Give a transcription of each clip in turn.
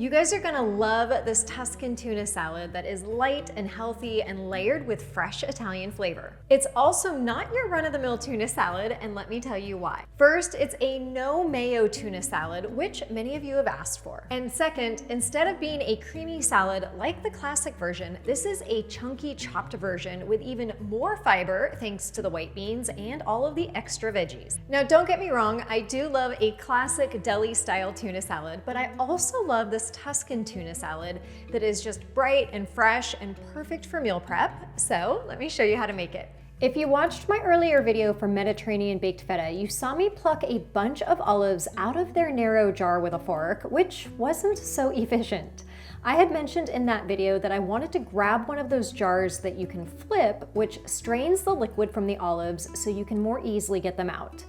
You guys are gonna love this Tuscan tuna salad that is light and healthy and layered with fresh Italian flavor. It's also not your run-of-the-mill tuna salad, and let me tell you why. First, it's a no-mayo tuna salad, which many of you have asked for. And second, instead of being a creamy salad like the classic version, this is a chunky chopped version with even more fiber thanks to the white beans and all of the extra veggies. Now, don't get me wrong, I do love a classic deli-style tuna salad, but I also love this Tuscan tuna salad that is just bright and fresh and perfect for meal prep. So let me show you how to make it. If you watched my earlier video for Mediterranean baked feta, you saw me pluck a bunch of olives out of their narrow jar with a fork, which wasn't so efficient. I had mentioned in that video that I wanted to grab one of those jars that you can flip, which strains the liquid from the olives so you can more easily get them out.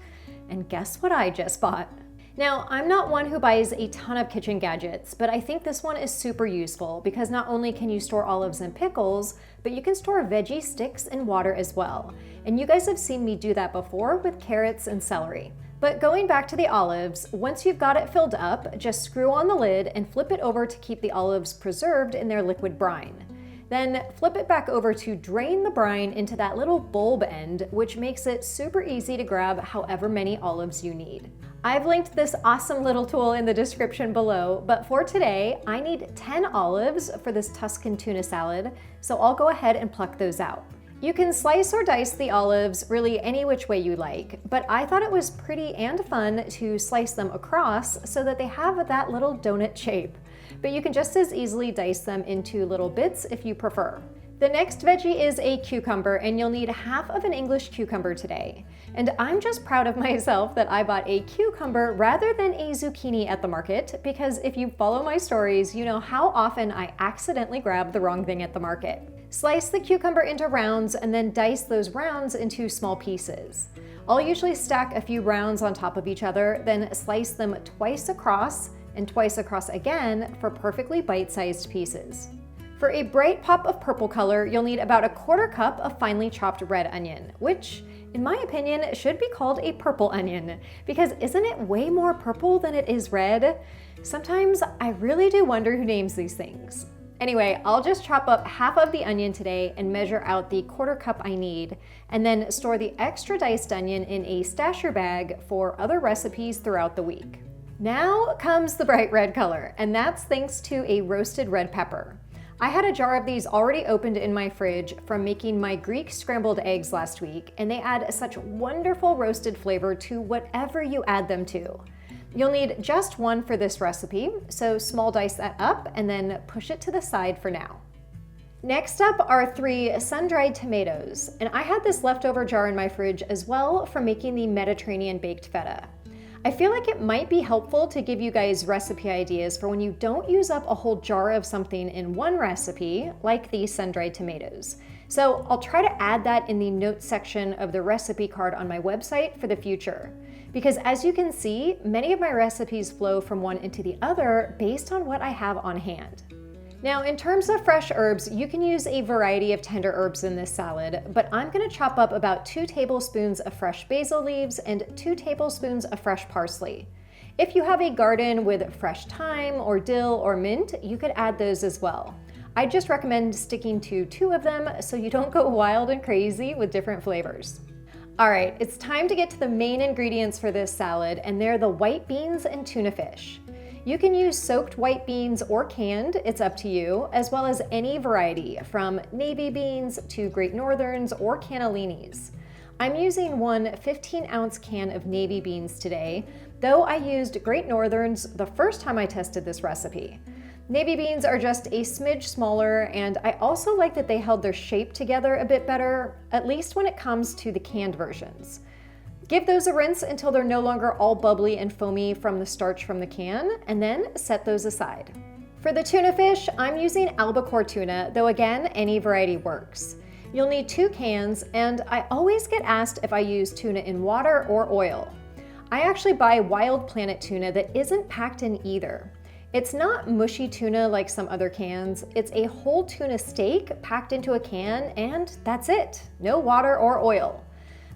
And guess what I just bought? Now, I'm not one who buys a ton of kitchen gadgets, but I think this one is super useful because not only can you store olives and pickles, but you can store veggie sticks in water as well. And you guys have seen me do that before with carrots and celery. But going back to the olives, once you've got it filled up, just screw on the lid and flip it over to keep the olives preserved in their liquid brine. Then flip it back over to drain the brine into that little bulb end, which makes it super easy to grab however many olives you need. I've linked this awesome little tool in the description below, but for today, I need 10 olives for this Tuscan tuna salad, so I'll go ahead and pluck those out. You can slice or dice the olives really any which way you like, but I thought it was pretty and fun to slice them across so that they have that little donut shape. But you can just as easily dice them into little bits if you prefer. The next veggie is a cucumber, and you'll need half of an English cucumber today. And I'm just proud of myself that I bought a cucumber rather than a zucchini at the market, because if you follow my stories, you know how often I accidentally grab the wrong thing at the market. Slice the cucumber into rounds and then dice those rounds into small pieces. I'll usually stack a few rounds on top of each other, then slice them twice across and twice across again for perfectly bite-sized pieces. For a bright pop of purple color, you'll need about a quarter cup of finely chopped red onion, which, in my opinion, should be called a purple onion, because isn't it way more purple than it is red? Sometimes I really do wonder who names these things. Anyway, I'll just chop up half of the onion today and measure out the quarter cup I need, and then store the extra diced onion in a stasher bag for other recipes throughout the week. Now comes the bright red color, and that's thanks to a roasted red pepper. I had a jar of these already opened in my fridge from making my Greek scrambled eggs last week, and they add such wonderful roasted flavor to whatever you add them to. You'll need just one for this recipe, so small dice that up and then push it to the side for now. Next up are 3 sun-dried tomatoes, and I had this leftover jar in my fridge as well from making the Mediterranean baked feta. I feel like it might be helpful to give you guys recipe ideas for when you don't use up a whole jar of something in one recipe, like these sun-dried tomatoes. So I'll try to add that in the notes section of the recipe card on my website for the future. Because as you can see, many of my recipes flow from one into the other based on what I have on hand. Now, in terms of fresh herbs, you can use a variety of tender herbs in this salad, but I'm gonna chop up about 2 tablespoons of fresh basil leaves and 2 tablespoons of fresh parsley. If you have a garden with fresh thyme or dill or mint, you could add those as well. I just recommend sticking to 2 of them so you don't go wild and crazy with different flavors. All right, it's time to get to the main ingredients for this salad, and they're the white beans and tuna fish. You can use soaked white beans or canned, it's up to you, as well as any variety, from navy beans to Great Northerns or cannellinis. I'm using one 15-ounce can of navy beans today, though I used Great Northerns the first time I tested this recipe. Navy beans are just a smidge smaller, and I also like that they held their shape together a bit better, at least when it comes to the canned versions. Give those a rinse until they're no longer all bubbly and foamy from the starch from the can, and then set those aside. For the tuna fish, I'm using albacore tuna, though again, any variety works. You'll need 2 cans, and I always get asked if I use tuna in water or oil. I actually buy Wild Planet tuna that isn't packed in either. It's not mushy tuna like some other cans, it's a whole tuna steak packed into a can, and that's it, no water or oil.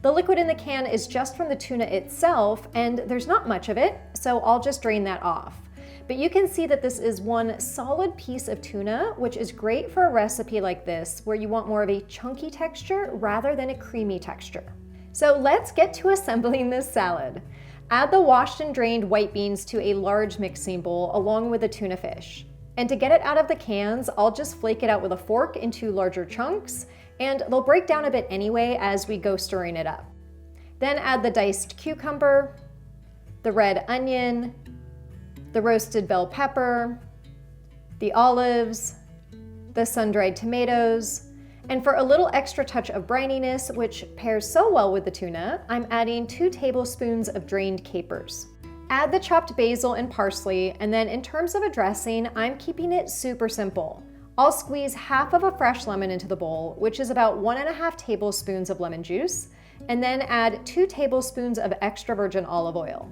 The liquid in the can is just from the tuna itself, and there's not much of it, so I'll just drain that off. But you can see that this is one solid piece of tuna, which is great for a recipe like this, where you want more of a chunky texture rather than a creamy texture. So let's get to assembling this salad. Add the washed and drained white beans to a large mixing bowl along with the tuna fish. And to get it out of the cans, I'll just flake it out with a fork into larger chunks, and they'll break down a bit anyway as we go stirring it up. Then add the diced cucumber, the red onion, the roasted bell pepper, the olives, the sun-dried tomatoes, and for a little extra touch of brininess, which pairs so well with the tuna, I'm adding 2 tablespoons of drained capers. Add the chopped basil and parsley, and then in terms of a dressing, I'm keeping it super simple. I'll squeeze half of a fresh lemon into the bowl, which is about 1.5 tablespoons of lemon juice, and then add 2 tablespoons of extra virgin olive oil.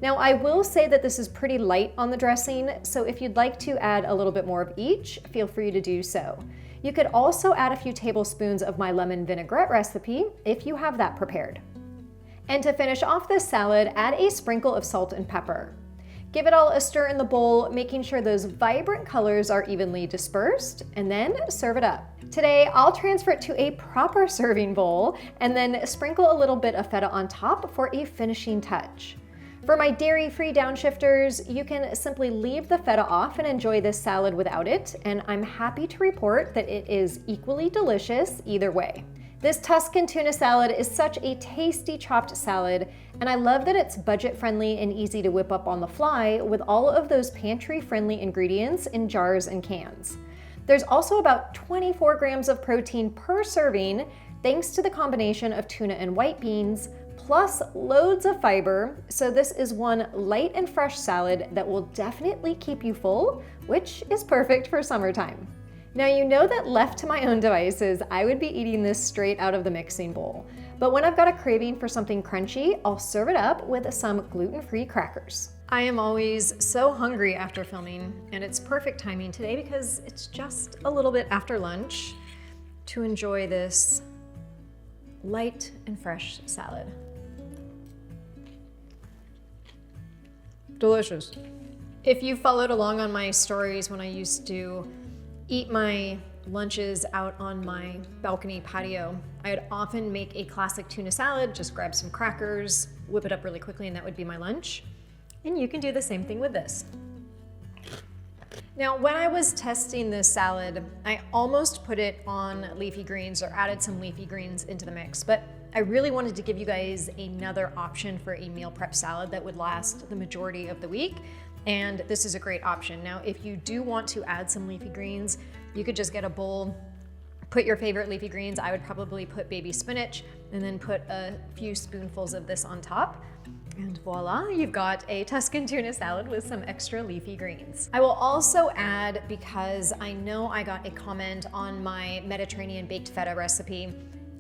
Now, I will say that this is pretty light on the dressing, so if you'd like to add a little bit more of each, feel free to do so. You could also add a few tablespoons of my lemon vinaigrette recipe if you have that prepared. And to finish off this salad, add a sprinkle of salt and pepper. Give it all a stir in the bowl, making sure those vibrant colors are evenly dispersed, and then serve it up. Today, I'll transfer it to a proper serving bowl and then sprinkle a little bit of feta on top for a finishing touch. For my dairy-free downshifters, you can simply leave the feta off and enjoy this salad without it, and I'm happy to report that it is equally delicious either way. This Tuscan tuna salad is such a tasty chopped salad, and I love that it's budget-friendly and easy to whip up on the fly with all of those pantry-friendly ingredients in jars and cans. There's also about 24 grams of protein per serving, thanks to the combination of tuna and white beans, plus loads of fiber, so this is one light and fresh salad that will definitely keep you full, which is perfect for summertime. Now, you know that left to my own devices, I would be eating this straight out of the mixing bowl. But when I've got a craving for something crunchy, I'll serve it up with some gluten-free crackers. I am always so hungry after filming, and it's perfect timing today because it's just a little bit after lunch to enjoy this light and fresh salad. Delicious. If you followed along on my stories when I used to eat my lunches out on my balcony patio, I would often make a classic tuna salad, just grab some crackers, whip it up really quickly, and that would be my lunch. And you can do the same thing with this. Now, when I was testing this salad, I almost put it on leafy greens or added some leafy greens into the mix, but I really wanted to give you guys another option for a meal prep salad that would last the majority of the week. And this is a great option. Now, if you do want to add some leafy greens, you could just get a bowl, put your favorite leafy greens. I would probably put baby spinach and then put a few spoonfuls of this on top. And voila, you've got a Tuscan tuna salad with some extra leafy greens. I will also add, because I know I got a comment on my Mediterranean baked feta recipe,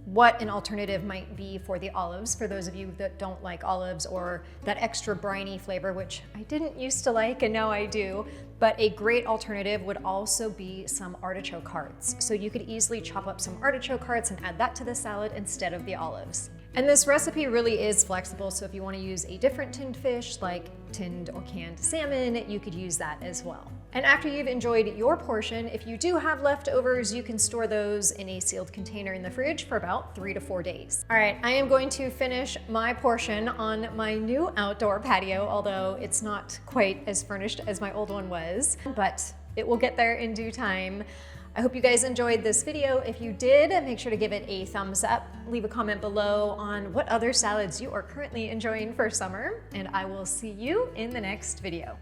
what an alternative might be for the olives, for those of you that don't like olives or that extra briny flavor, which I didn't used to like and now I do. But a great alternative would also be some artichoke hearts. So you could easily chop up some artichoke hearts and add that to the salad instead of the olives. And this recipe really is flexible, so if you want to use a different tinned fish like tinned or canned salmon, you could use that as well. And after you've enjoyed your portion, if you do have leftovers, you can store those in a sealed container in the fridge for about 3 to 4 days. All right, I am going to finish my portion on my new outdoor patio, although it's not quite as furnished as my old one was, but it will get there in due time. I hope you guys enjoyed this video. If you did, make sure to give it a thumbs up. Leave a comment below on what other salads you are currently enjoying for summer, and I will see you in the next video.